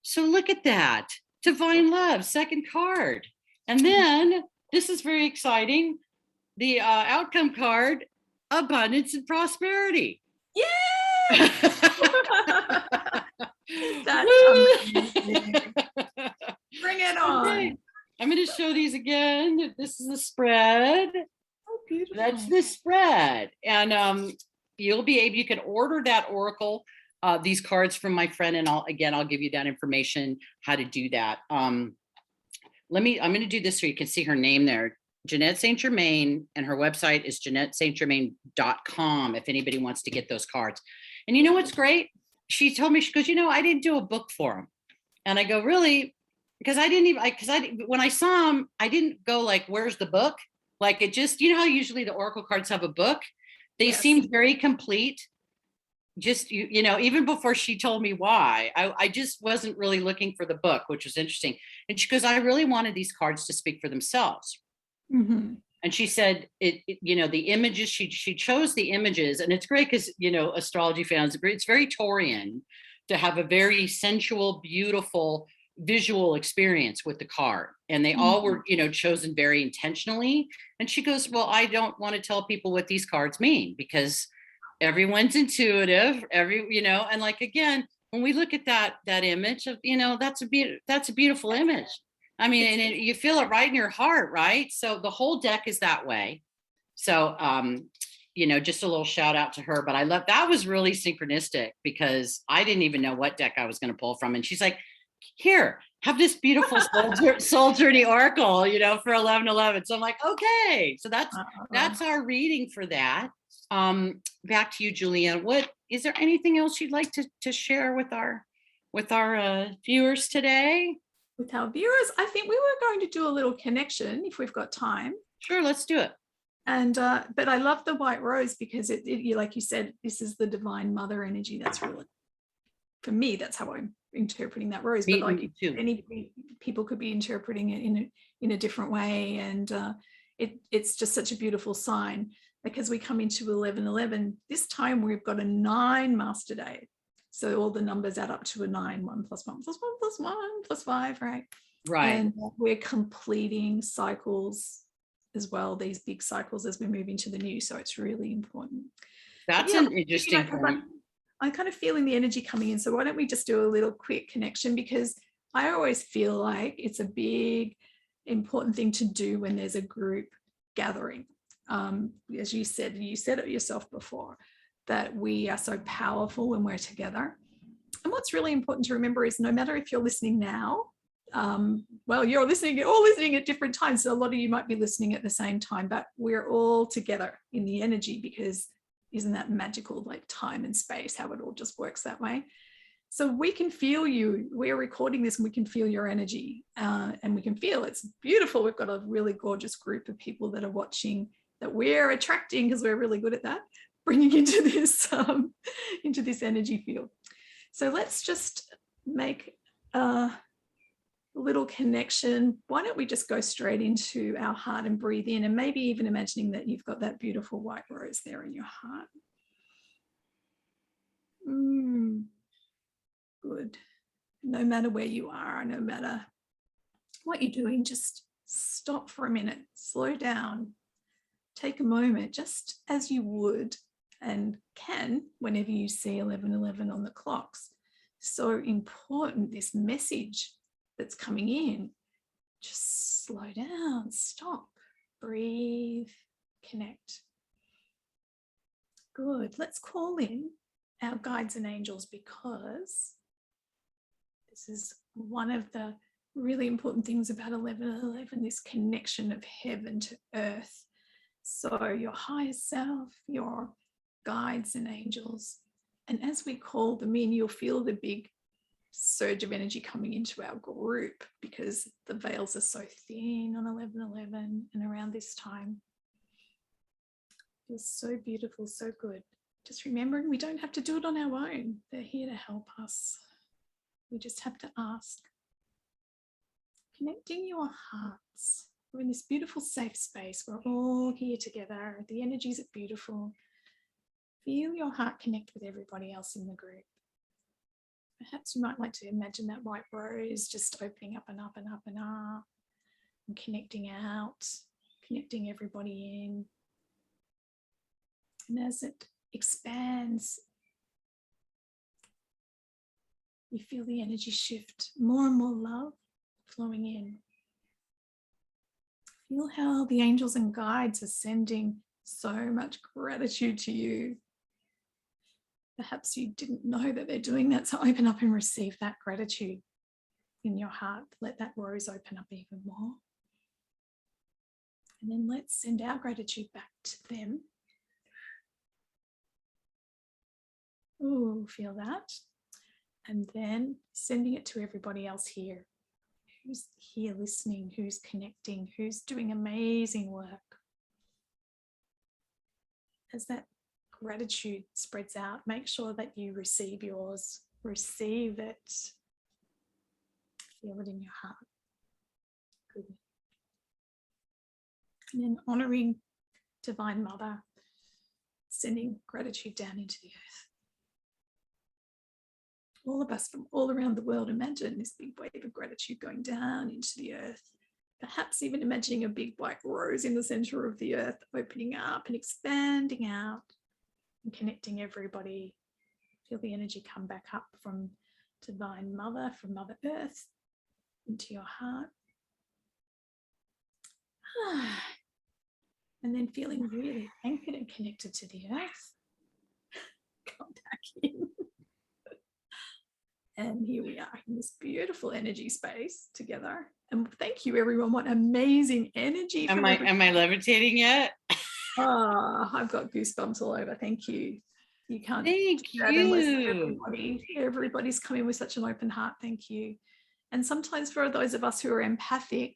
So look at that. Divine love, second card. And then, this is very exciting. The outcome card, abundance and prosperity. Yes. That's amazing. Bring it Okay. on. I'm going to show these again. This is the spread. Oh, beautiful. That's the spread. And you can order that oracle, these cards from my friend, and I'll give you that information, how to do that. I'm going to do this so you can see her name there. Jeanette St. Germain, and her website is JeanetteSt.Germain.com if anybody wants to get those cards. And you know what's great? She told me, she goes, I didn't do a book for them. And I go, really? Because when I saw them, I didn't go like, where's the book? Like, it just, how usually the oracle cards have a book. They seemed very complete. Just, even before she told me why, I just wasn't really looking for the book, which was interesting. And she goes, I really wanted these cards to speak for themselves. Mm-hmm. And she said, the images, she chose the images, and it's great because, astrology fans, it's very Taurian to have a very sensual, beautiful visual experience with the card. And they all were, chosen very intentionally. And she goes, well, I don't want to tell people what these cards mean because everyone's intuitive, and like, again, when we look at that image of, that's a beautiful image. I mean, and you feel it right in your heart, right? So the whole deck is that way. So, just a little shout out to her. But that was really synchronistic because I didn't even know what deck I was going to pull from. And she's like, here, have this beautiful soul journey oracle, for 11/11. So I'm like, okay. So that's our reading for that. Back to you, Julianne. Is there anything else you'd like to share with our viewers today? With our viewers, I think we were going to do a little connection if we've got time. Sure, let's do it. And but I love the white rose because it like you said, this is the divine mother energy. That's really, for me, that's how I'm interpreting that rose. But like any people could be interpreting it in a different way, and it's just such a beautiful sign because we come into 11/11. This time we've got a 9 master day. So all the numbers add up to a 9, 1 plus 1 plus 1 plus 1 plus 5, right? Right. And we're completing cycles as well, these big cycles as we move into the new. So it's really important. That's an interesting point. I'm kind of feeling the energy coming in. So why don't we just do a little quick connection? Because I always feel like it's a big, important thing to do when there's a group gathering. As you said it yourself before, that we are so powerful when we're together. And what's really important to remember is no matter if you're listening now, well, you're all listening at different times. So a lot of you might be listening at the same time, but we're all together in the energy because isn't that magical, like time and space, how it all just works that way? So we can feel you. We're recording this and we can feel your energy, and we can feel it's beautiful. We've got a really gorgeous group of people that are watching that we're attracting because we're really good at that, bringing into this energy field. So let's just make a little connection. Why don't we just go straight into our heart and breathe in, and maybe even imagining that you've got that beautiful white rose there in your heart. Good. No matter where you are, no matter what you're doing, just stop for a minute, slow down, take a moment, just as you would and can whenever you see 11/11 on the clocks. So important, this message that's coming in. Just slow down, stop, breathe, connect. Good. Let's call in our guides and angels because this is one of the really important things about 11/11, this connection of heaven to earth. So your higher self, your guides and angels. And as we call them in, you'll feel the big surge of energy coming into our group because the veils are so thin on 11/11 and around this time. It feels so beautiful, so good. Just remembering we don't have to do it on our own. They're here to help us. We just have to ask. Connecting your hearts. We're in this beautiful safe space. We're all here together. The energies are beautiful. Feel your heart connect with everybody else in the group. Perhaps you might like to imagine that white rose just opening up and up and up and up and connecting out, connecting everybody in. And as it expands. You feel the energy shift, more and more love flowing in. Feel how the angels and guides are sending so much gratitude to you. Perhaps you didn't know that they're doing that, so open up and receive that gratitude in your heart. Let that rose open up even more. And then let's send our gratitude back to them. Oh, feel that. And then sending it to everybody else here. Who's here listening, who's connecting, who's doing amazing work. As that gratitude spreads out, make sure that you receive yours. Receive it. Feel it in your heart. Good. And then honoring Divine Mother, sending gratitude down into the earth. All of us from all around the world, imagine this big wave of gratitude going down into the earth. Perhaps even imagining a big white rose in the center of the earth, opening up and expanding out and connecting everybody. Feel the energy come back up from Divine Mother, from Mother Earth, into your heart. And then feeling really anchored and connected to the earth. Come back in. And here we are in this beautiful energy space together. And thank you, everyone. What amazing energy. Am I levitating yet? Oh, I've got goosebumps all over. Thank you. You can't. Thank you. Everybody's coming with such an open heart. Thank you. And sometimes for those of us who are empathic,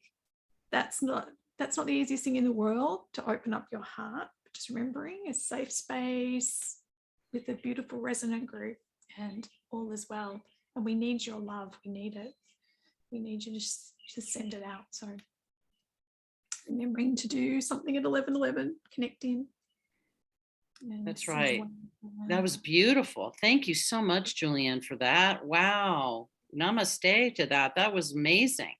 that's not the easiest thing in the world, to open up your heart. But just remembering a safe space with a beautiful resonant group, and all is well. And we need your love. We need it. We need you to send it out. So remembering to do something at 11:11, connect in. That's right. That was beautiful. Thank you so much, Julianne, for that. Wow. Namaste to that. That was amazing.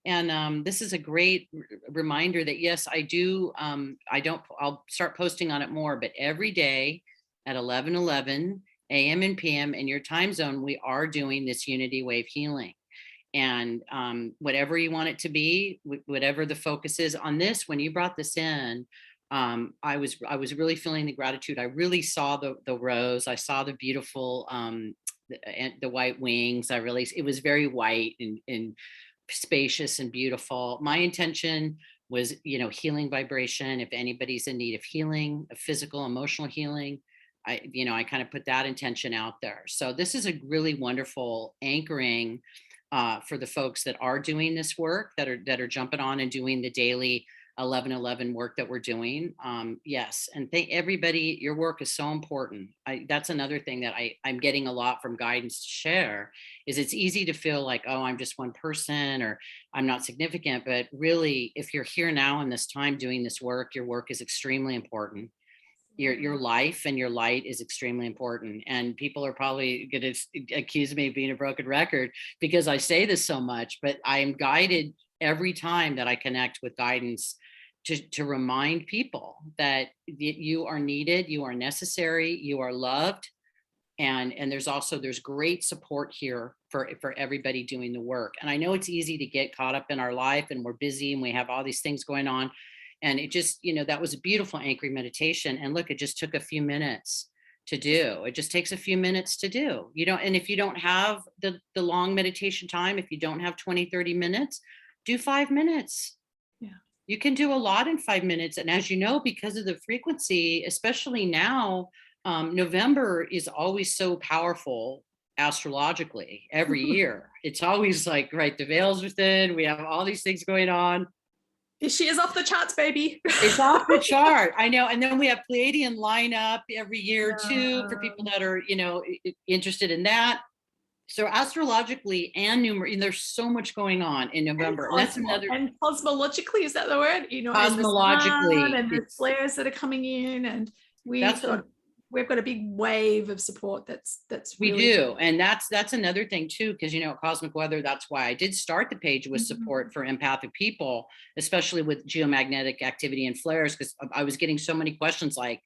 And this is a great reminder that, yes, I do. I'll start posting on it more, but every day at 11:11 a.m. and p.m. in your time zone, we are doing this unity wave healing. And whatever you want it to be, whatever the focus is on this, when you brought this in, I was really feeling the gratitude. I really saw the rose. I saw the beautiful, the white wings. It was very white and spacious and beautiful. My intention was, healing vibration. If anybody's in need of healing, of physical, emotional healing, I kind of put that intention out there. So this is a really wonderful anchoring for the folks that are doing this work, that are jumping on and doing the daily 11:11 work that we're doing. Yes. And thank everybody. Your work is so important. That's another thing that I'm getting a lot from guidance to share, is it's easy to feel like, oh, I'm just one person, or I'm not significant. But really, if you're here now in this time doing this work, your work is extremely important. Your life and your light is extremely important. And people are probably going to accuse me of being a broken record because I say this so much, but I am guided every time that I connect with guidance to remind people that you are needed, you are necessary, you are loved. And there's great support here for everybody doing the work. And I know it's easy to get caught up in our life, and we're busy and we have all these things going on. And it just, that was a beautiful anchoring meditation. And look, it just took a few minutes to do. It just takes a few minutes to do. And if you don't have the long meditation time, if you don't have 20, 30 minutes, do 5 minutes. Yeah. You can do a lot in 5 minutes. And as you know, because of the frequency, especially now, November is always so powerful astrologically every year. It's always like, right, the veils are thin. We have all these things going on. This year's off the charts, baby. It's off the chart. I know. And then we have Pleiadian lineup every year too, for people that are, interested in that. So astrologically and there's so much going on in November. And that's another. And cosmologically, is that the word? Cosmologically, and the flares that are coming in, and we've got a big wave of support. That's we really do, and that's another thing too, because cosmic weather. That's why I did start the page with support for empathic people, especially with geomagnetic activity and flares, because I was getting so many questions like,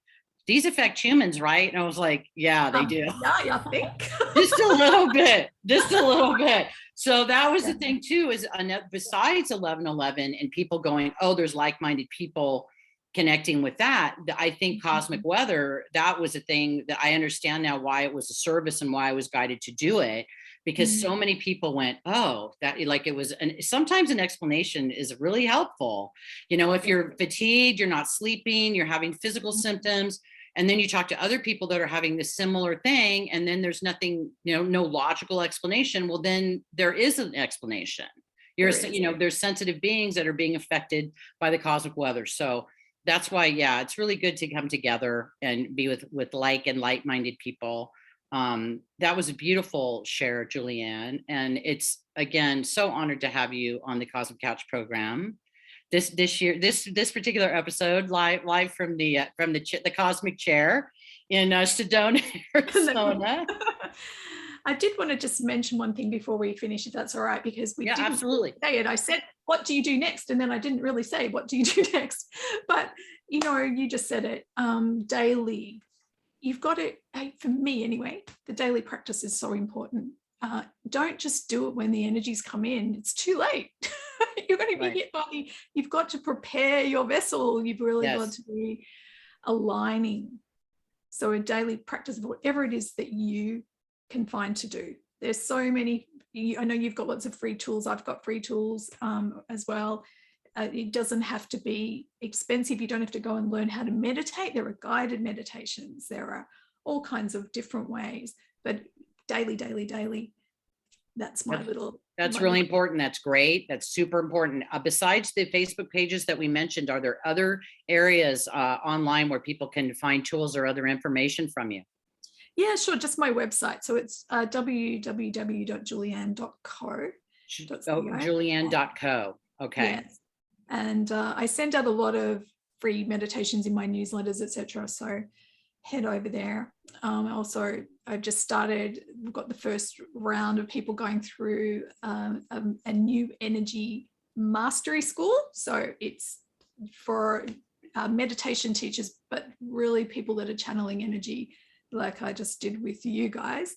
these affect humans, right? And I was like, yeah, they do. Yeah, I think. Just a little bit, just a little bit. So that was Yeah. the thing too, is besides 1111 and people going, oh, there's like-minded people connecting with that. I think cosmic weather, that was a thing that I understand now why it was a service and why I was guided to do it, because so many people went, oh, that, like, it was, and sometimes an explanation is really helpful. You know, if you're fatigued, you're not sleeping, you're having physical symptoms, and then you talk to other people that are having this similar thing, and then there's nothing, you know, no logical explanation. Well, then there is an explanation. You know, there's sensitive beings that are being affected by the cosmic weather. So that's why, yeah, it's really good to come together and be with like and like-minded people. That was a beautiful share, Julianne, and it's, again, so honored to have you on the Cosmic Couch program this year, this particular episode, live from the cosmic chair in Sedona, Arizona. I did want to just mention one thing before we finish, if that's all right, because we didn't absolutely say it. I said, what do you do next? And then I didn't really say, what do you do next? But, you know, you just said it, daily. You've got to, for me anyway, the daily practice is so important. Don't just do it when the energies come in. It's too late. You're going to be hit by you've got to prepare your vessel. You've really got to be aligning. So a daily practice of whatever it is that you can find to do. There's so many, I know you've got lots of free tools. I've got free tools as well. It doesn't have to be expensive. You don't have to go and learn how to meditate. There are guided meditations. There are all kinds of different ways, but daily, that's my little. That's really important. That's great. That's super important. Besides the Facebook pages that we mentioned, are there other areas online where people can find tools or other information from you? Yeah, sure. Just my website. So it's www.julianne.co. Julianne.co. Okay. Yes. And I send out a lot of free meditations in my newsletters, etc. So head over there. Also, I've just started, we've got the first round of people going through a new energy mastery school. So it's for meditation teachers, but really people that are channeling energy, like I just did with you guys.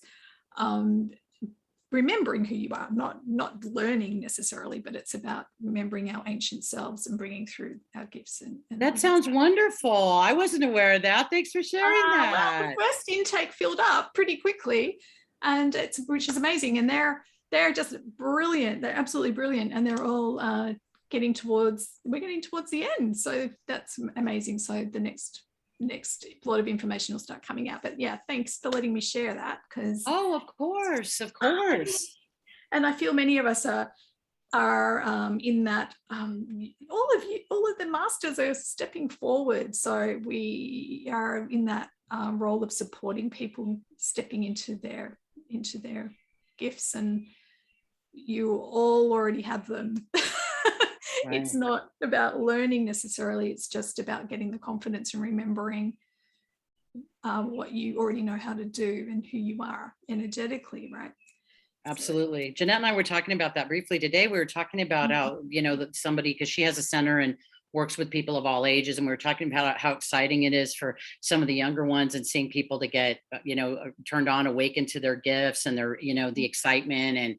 Remembering who you are, not learning necessarily, but it's about remembering our ancient selves and bringing through our gifts. And that sounds wonderful. I wasn't aware of that. Thanks for sharing that. Well, the first intake filled up pretty quickly, and which is amazing. And they're just brilliant. They're absolutely brilliant, and they're all we're getting towards the end. So that's amazing. So the next lot of information will start coming out, but yeah, thanks for letting me share that, because of course and I feel many of us are in that all of the masters are stepping forward, so we are in that role of supporting people stepping into their gifts, and you all already have them. Right. It's not about learning necessarily, it's just about getting the confidence and remembering what you already know how to do and who you are energetically, right? Absolutely. Jeanette and I were talking about that briefly today. We were talking about how, you know, that somebody, because she has a center and works with people of all ages, and we were talking about how exciting it is for some of the younger ones, and seeing people to get, you know, turned on, awakened to their gifts and their, you know, the excitement and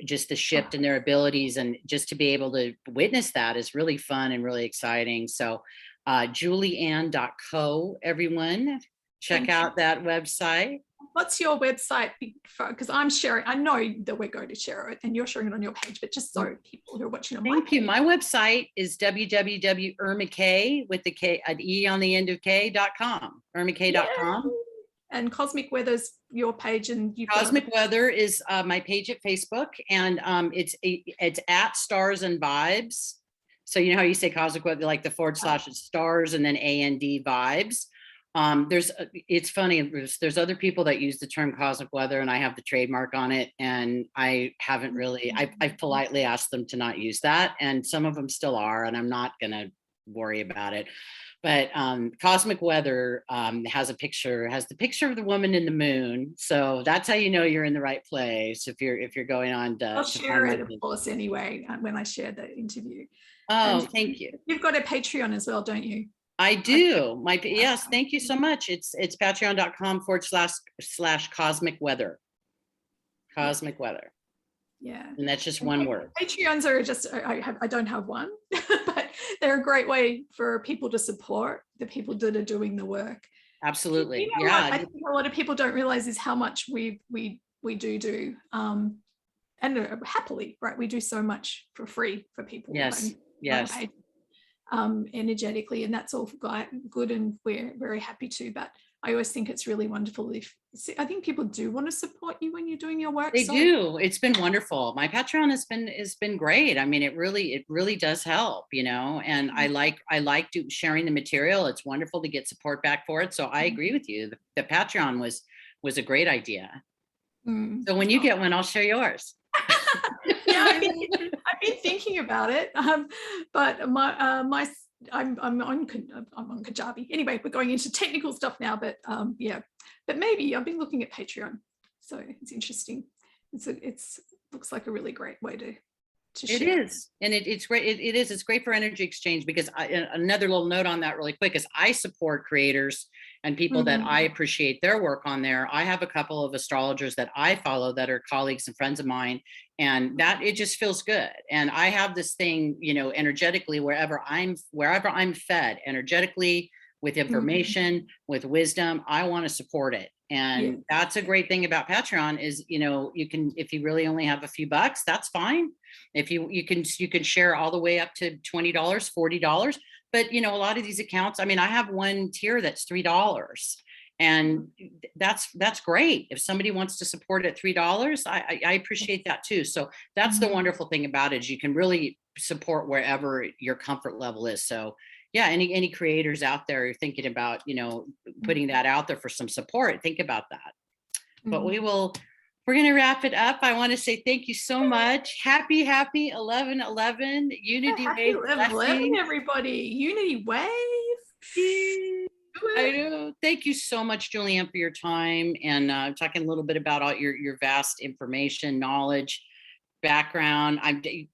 just the shift in their abilities, and just to be able to witness that is really fun and really exciting. So Julianne.co, everyone, check out that website. What's your website? Because I'm sharing, I know that we're going to share it and you're sharing it on your page, but just so people who are watching on Thank you. My website is www.irmakay with the K, an E on the end of K.com, irmakay.com. And Cosmic Weather's your page, and you've Cosmic Weather is my page at Facebook, and it's at Stars and Vibes. So you know how you say Cosmic Weather, like the / stars and then AND vibes. It's funny, there's other people that use the term cosmic weather, and I have the trademark on it, and I haven't really, I've politely asked them to not use that, and some of them still are, and I'm not gonna worry about it. But cosmic weather has the picture of the woman in the moon, so that's how you know you're in the right place. If you're going on to, I'll share it, of course, anyway, when I share the interview. Oh, thank you. You've got a Patreon as well, don't you? I do. Yes, thank you so much. It's patreon.com// cosmic weather. Cosmic weather. Yeah. And that's just one word. Patreons are just, I don't have one, but they're a great way for people to support the people that are doing the work. Absolutely. You know, Yeah. I think a lot of people don't realize is how much we do. And happily, right? We do so much for free for people. Yes. Yes. Energetically, and that's all good, and we're very happy to. But I always think it's really wonderful I think people do want to support you when you're doing your work. They do. It's been wonderful. My Patreon has been great. I mean, it really does help, you know. And I like sharing the material. It's wonderful to get support back for it. So I agree with you. The Patreon was a great idea. So when you get one, I'll share yours. Yeah, I've been thinking about it, but I'm on Kajabi. Anyway, we're going into technical stuff now, but yeah, but maybe I've been looking at Patreon, so it's interesting. It's looks like a really great way to it share. Is, and it's great. It's great for energy exchange, because another little note on that really quick is I support creators and people that I appreciate their work on there. I have a couple of astrologers that I follow that are colleagues and friends of mine, and that it just feels good. And I have this thing, you know, energetically, wherever I'm fed energetically with information, with wisdom, I want to support it. And that's a great thing about Patreon is, you know, you can, if you really only have a few bucks, that's fine. If you can share all the way up to $20, $40. But, you know, a lot of these accounts, I mean, I have one tier that's $3, and that's great. If somebody wants to support at $3, I appreciate that too. So that's the wonderful thing about it, is you can really support wherever your comfort level is. So yeah, any creators out there who are thinking about, you know, putting that out there for some support, think about that. But we're going to wrap it up. I want to say thank you so much. Happy 11/11 Unity Wave. 11/11, everybody. Unity Wave. I know. Thank you so much, Julianne, for your time and talking a little bit about all your vast information, knowledge, background.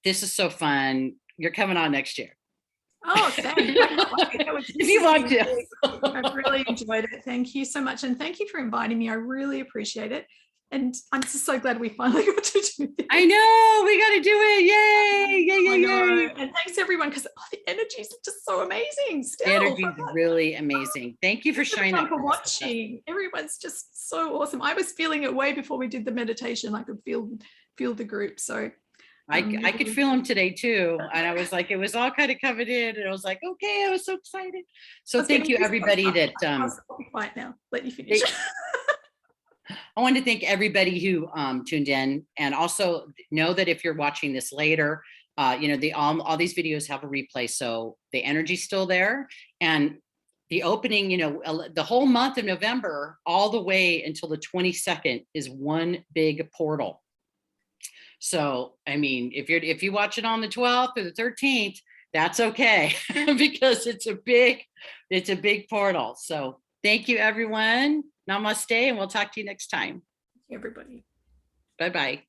This is so fun. You're coming on next year. Oh, thanks. If you want to. I've really enjoyed it. Thank you so much. And thank you for inviting me. I really appreciate it. And I'm just so glad we finally got to do this. I know, we got to do it. Yay. And thanks everyone, because the energies are just so amazing. Still. The energy is really amazing. Thank you for sharing that. For watching. Everyone's just so awesome. I was feeling it way before we did the meditation. I could feel the group. So I could feel them today too. And I was like, it was all kind of coming in, and I was like, okay, I was so excited. So thank you everybody that I'll be quiet now. Let you finish. I want to thank everybody who tuned in, and also know that if you're watching this later, you know, all these videos have a replay, so the energy's still there. And the opening, you know, the whole month of November, all the way until the 22nd, is one big portal. So, I mean, if you watch it on the 12th or the 13th, that's okay, because it's a big portal. So thank you, everyone. Namaste, and we'll talk to you next time. Everybody. Bye-bye.